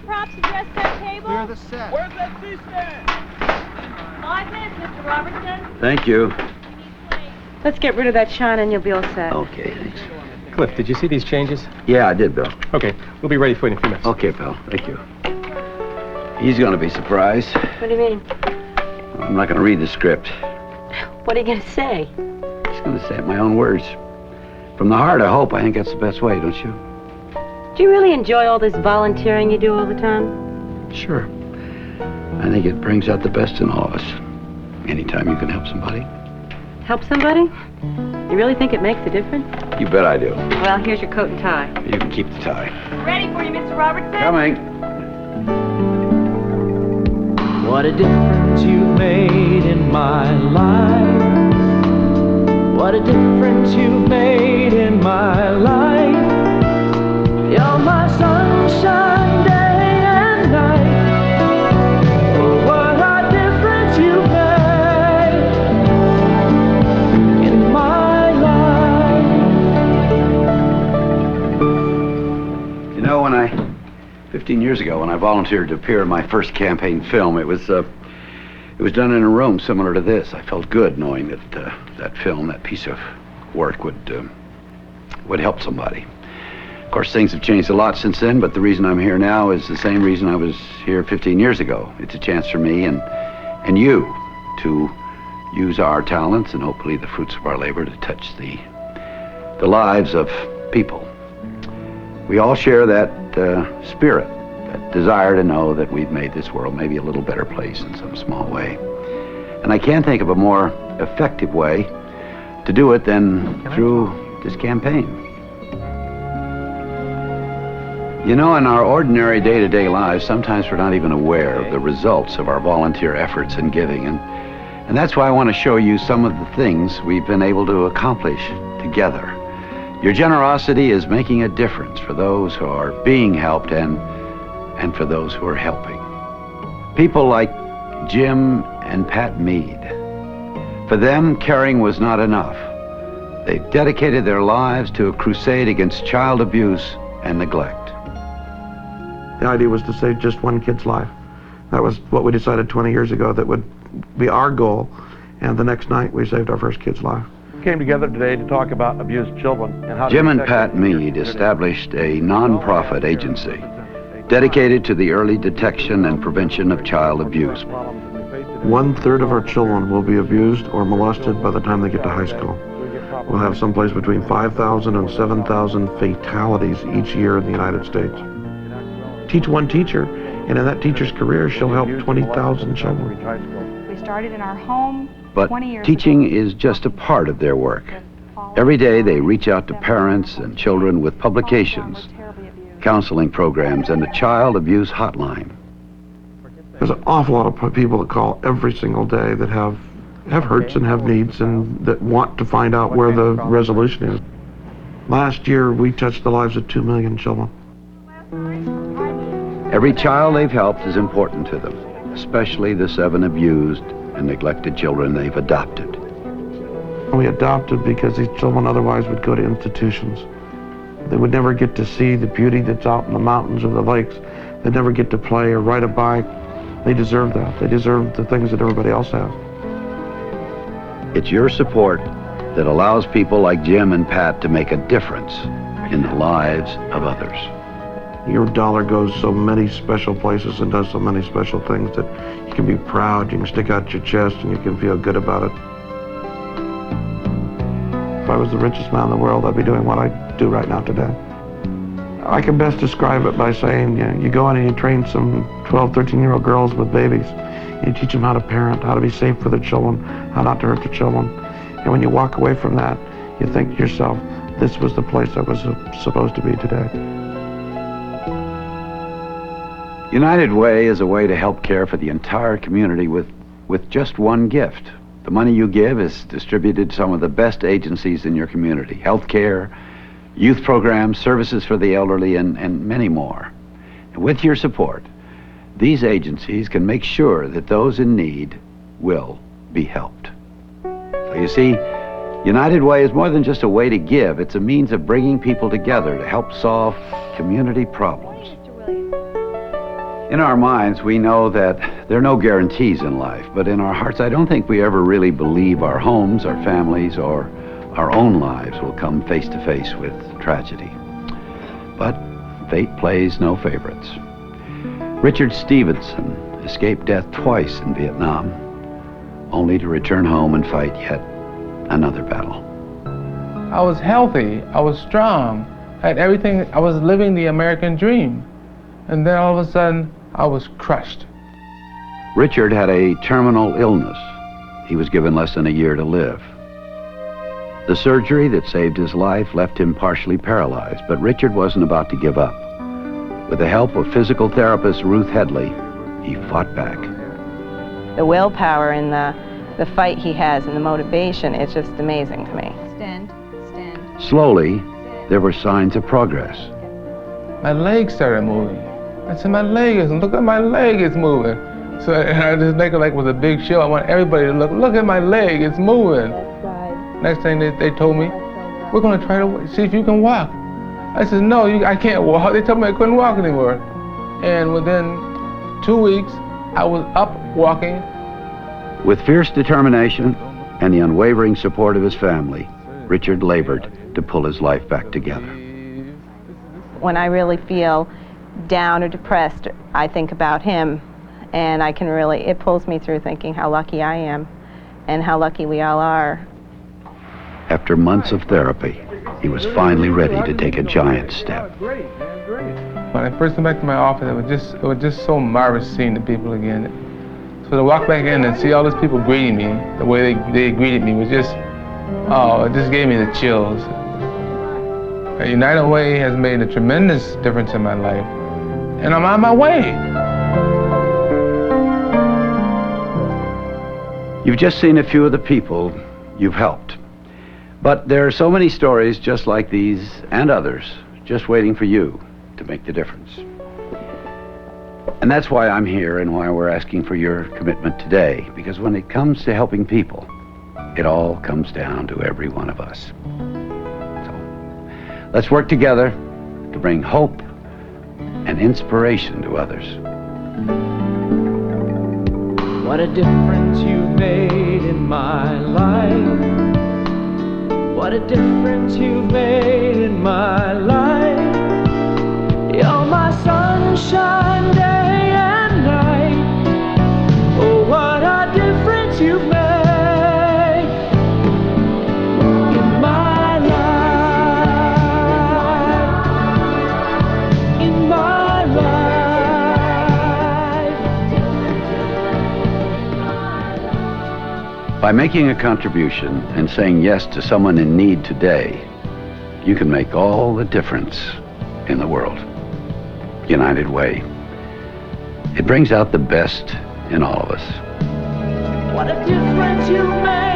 props addressed that table? Clear the set. Where's that C-stand? 5 minutes, Mr. Robertson. Thank you. Let's get rid of that shine and you'll be all set. Okay, thanks. Cliff, did you see these changes? Yeah, I did, Bill. Okay, we'll be ready for you in a few minutes. Okay, pal. Thank you. He's going to be surprised. What do you mean? I'm not going to read the script. What are you going to say? Just going to say it in my own words. From the heart, I hope. I think that's the best way, don't you? Do you really enjoy all this volunteering you do all the time? Sure. I think it brings out the best in all of us. Anytime you can help somebody. Help somebody? You really think it makes a difference? You bet I do. Well, here's your coat and tie. You can keep the tie. Ready for you, Mr. Robertson? Coming. What a difference you've made in my life. What a difference you've made in my life. You're my sunshine day and night. Oh, what a difference you've made in my life. You know, 15 years ago, when I volunteered to appear in my first campaign film, it was done in a room similar to this. I felt good knowing that that film, that piece of work, would help somebody. Of course, things have changed a lot since then, but the reason I'm here now is the same reason I was here 15 years ago. It's a chance for me and you to use our talents and hopefully the fruits of our labor to touch the lives of people. We all share that spirit, that desire to know that we've made this world maybe a little better place in some small way. And I can't think of a more effective way to do it than through this campaign. You know, in our ordinary day-to-day lives, sometimes we're not even aware of the results of our volunteer efforts and giving. And that's why I want to show you some of the things we've been able to accomplish together. Your generosity is making a difference for those who are being helped and for those who are helping. People like Jim and Pat Mead. For them, caring was not enough. They dedicated their lives to a crusade against child abuse and neglect. The idea was to save just one kid's life. That was what we decided 20 years ago that would be our goal, and the next night we saved our first kid's life. We came together today to talk about abused children and how Jim and Pat Mead established a non-profit agency dedicated to the early detection and prevention of child abuse. 1/3 of our children will be abused or molested by the time they get to high school. We'll have someplace between 5,000 and 7,000 fatalities each year in the United States. Teach one teacher, and in that teacher's career, she'll help 20,000 children. We started in our home. But teaching is just a part of their work. Every day they reach out to parents and children with publications, counseling programs, and a child abuse hotline. There's an awful lot of people that call every single day that have hurts and have needs and that want to find out where the resolution is. Last year we touched the lives of 2 million children. Every child they've helped is important to them, especially the 7 abused and neglected children they've adopted. We adopted because these children otherwise would go to institutions. They would never get to see the beauty that's out in the mountains or the lakes. They'd never get to play or ride a bike. They deserve that. They deserve the things that everybody else has. It's your support that allows people like Jim and Pat to make a difference in the lives of others. Your dollar goes so many special places and does so many special things that you can be proud, you can stick out your chest, and you can feel good about it. If I was the richest man in the world, I'd be doing what I do right now today. I can best describe it by saying, you go in and you train some 12, 13-year-old girls with babies. You teach them how to parent, how to be safe for their children, how not to hurt their children. And when you walk away from that, you think to yourself, this was the place I was supposed to be today. United Way is a way to help care for the entire community with just one gift. The money you give is distributed to some of the best agencies in your community: healthcare, youth programs, services for the elderly, and many more. And with your support, these agencies can make sure that those in need will be helped. So you see, United Way is more than just a way to give. It's a means of bringing people together to help solve community problems. In our minds, we know that there are no guarantees in life, but in our hearts, I don't think we ever really believe our homes, our families, or our own lives will come face to face with tragedy. But fate plays no favorites. Richard Stevenson escaped death twice in Vietnam, only to return home and fight yet another battle. I was healthy, I was strong, I had everything, I was living the American dream. And then all of a sudden, I was crushed. Richard had a terminal illness. He was given less than a year to live. The surgery that saved his life left him partially paralyzed, but Richard wasn't about to give up. With the help of physical therapist Ruth Headley, he fought back. The willpower and the fight he has and the motivation, it's just amazing to me. Stand. Slowly, there were signs of progress. My leg started moving. I said, my leg isn't, look at my leg, it's moving. So I just make it like with a big show. I want everybody to look at my leg, it's moving. Next thing they told me, we're gonna try to see if you can walk. I said, no, I can't walk. They told me I couldn't walk anymore. And within 2 weeks, I was up walking. With fierce determination and the unwavering support of his family, Richard labored to pull his life back together. When I really feel down or depressed, I think about him, and it pulls me through thinking how lucky I am and how lucky we all are. After months of therapy, he was finally ready to take a giant step. When I first went back to my office, it was just so marvelous seeing the people again. So to walk back in and see all those people greeting me, the way they greeted me was just, it just gave me the chills. United Way has made a tremendous difference in my life, and I'm on my way. You've just seen a few of the people you've helped. But there are so many stories just like these and others just waiting for you to make the difference. And that's why I'm here and why we're asking for your commitment today, because when it comes to helping people, it all comes down to every one of us. So let's work together to bring hope and inspiration to others. What a difference you've made in my life. What a difference you've made in my life. You're my sunshine day and night. Oh, what a difference you've made in my life. In my life. By making a contribution and saying yes to someone in need today, you can make all the difference in the world. United Way. It brings out the best in all of us. What a difference you made.